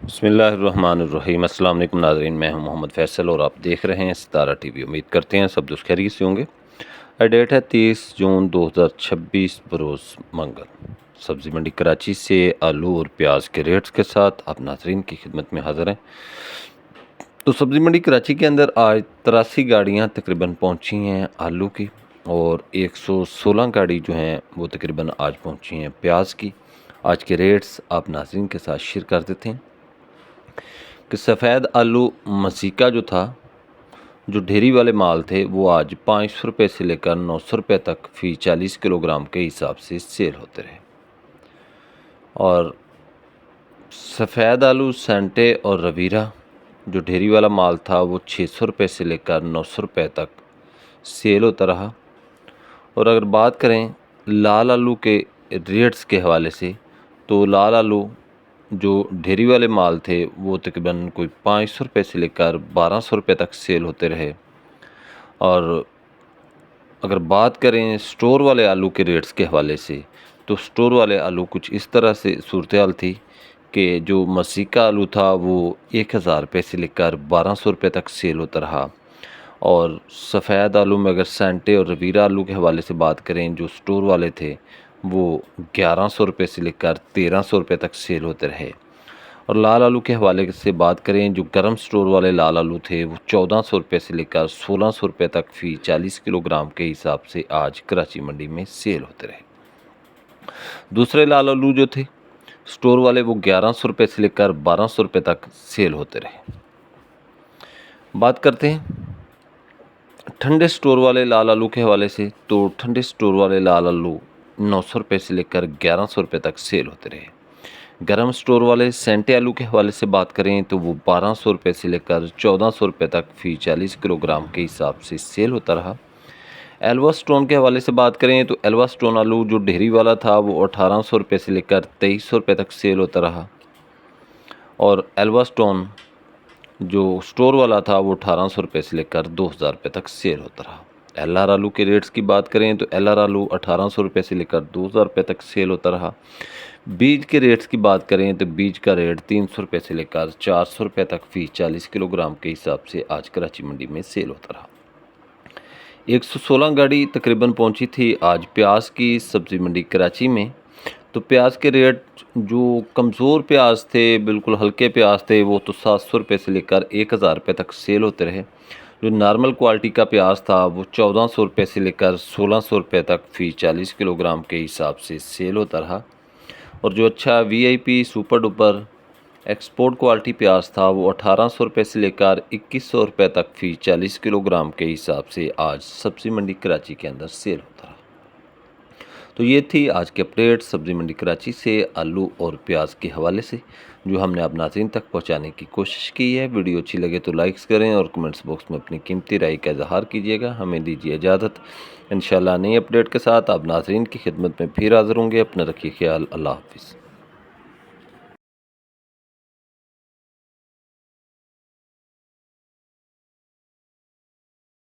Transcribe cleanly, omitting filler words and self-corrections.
बिस्मिल्लाहिर्रहमानिर्रहीम। अस्सलाम वालेकुम नाज़रीन, मैं हूं मोहम्मद फ़ैसल और आप देख रहे हैं सितारा टीवी। उम्मीद करते हैं सब दोस्त खैरियत से होंगे। डेट है 30 जून 2026 बरोज़ मंगल। सब्ज़ी मंडी कराची से आलू और प्याज के रेट्स के साथ आप नाज़रीन की खिदमत में हाज़िर हैं। तो सब्ज़ी मंडी कराची के अंदर आज 83 गाड़ियाँ तकरीबन पहुँची हैं आलू की, और 116 गाड़ी जो हैं वो तकरीबन आज पहुँची हैं प्याज की। आज के रेट्स आप नाज़रीन के साथ शेयर कर देते हैं कि सफ़ेद आलू मसीका जो था, जो ढेरी वाले माल थे, वो आज 500 रुपये से लेकर 900 रुपये तक फ़ी 40 किलोग्राम के हिसाब से सेल होते रहे। और सफ़ेद आलू सेंटे और रवीरा जो ढेरी वाला माल था, वो 600 रुपये से लेकर 900 रुपये तक सेल होता रहा। और अगर बात करें लाल आलू के रेट्स के हवाले से, तो लाल आलू जो ढेरी वाले माल थे वो तकरीबन कोई 500 रुपये से लेकर 1200 रुपये तक सेल होते रहे। और अगर बात करें स्टोर वाले आलू के रेट्स के हवाले से, तो स्टोर वाले आलू कुछ इस तरह से सूरत हाल थी कि जो मसीका आलू था वो 1000 रुपये से लेकर 1200 रुपये तक सेल होता रहा। और सफ़ेद आलू में अगर सेंटे और रवीरा आलू के हवाले से बात करें, जो स्टोर वाले थे वो 1100 रुपये से लेकर 1300 रुपये तक सेल होते रहे। और लाल आलू के हवाले से बात करें, जो गर्म स्टोर वाले लाल आलू थे वो 1400 रुपये से लेकर 1600 रुपये तक फ़ी 40 किलोग्राम के हिसाब से आज कराची मंडी में सेल होते रहे। दूसरे लाल आलू जो थे स्टोर वाले, वो 1100 रुपये से लेकर 1200 रुपये तक सेल होते रहे। बात करते हैं ठंडे स्टोर वाले लाल आलू के हवाले से, तो ठंडे स्टोर वाले लाल आलू 900 रुपये से लेकर 1100 रुपये तक सेल होते रहे। गरम स्टोर वाले सेंटे आलू के हवाले से बात करें, तो वो 1200 रुपये से लेकर 1400 रुपये तक फ़ी 40 किलोग्राम के हिसाब से सेल होता रहा। एल्वा स्टोन के हवाले से बात करें, तो एल्वा स्टोन आलू जो ढेरी वाला था वो 1800 रुपये से लेकर 2300 रुपये तक सेल होता रहा। और एल्वा स्टोन जो स्टोर वाला था वो 1800 रुपये से लेकर 2000 रुपये तक सेल होता रहा। LR आलू के रेट्स की बात करें, तो LR आलू 1800 रुपये से लेकर 2000 रुपये तक सेल होता रहा। बीज के रेट्स की बात करें, तो बीज का रेट 300 रुपये से लेकर 400 रुपये तक फ़ी 40 किलोग्राम के हिसाब से आज कराची मंडी में सेल होता रहा। 116 गाड़ी तकरीबन पहुंची थी आज प्याज की सब्ज़ी मंडी कराची में। तो प्याज के रेट जो कमज़ोर प्याज थे, बिल्कुल हल्के प्याज थे, वो तो 700 रुपये से लेकर 1000 रुपये तक सेल होते रहे। जो नॉर्मल क्वालिटी का प्याज था वो 1400 रुपये से लेकर 1600 रुपये तक फ़ी 40 किलोग्राम के हिसाब से सेल होता रहा। और जो अच्छा VIP super duper export quality प्याज था वो 1800 रुपये से लेकर 2100 रुपये तक फ़ी 40 किलोग्राम के हिसाब से आज सब्ज़ी मंडी कराची के अंदर सेल होता रहा। तो ये थी आज की अपडेट सब्ज़ी मंडी कराची से आलू और प्याज के हवाले से, जो हमने आप नाज़रीन तक पहुंचाने की कोशिश की है। वीडियो अच्छी लगे तो लाइक्स करें और कमेंट्स बॉक्स में अपनी कीमती राय का इजहार कीजिएगा। हमें दीजिए इजाज़त। इंशाल्लाह नई अपडेट के साथ आप नाज़रीन की खिदमत में फिर हाज़िर होंगे। अपना रखिए ख्याल। अल्लाह हाफ़िज़।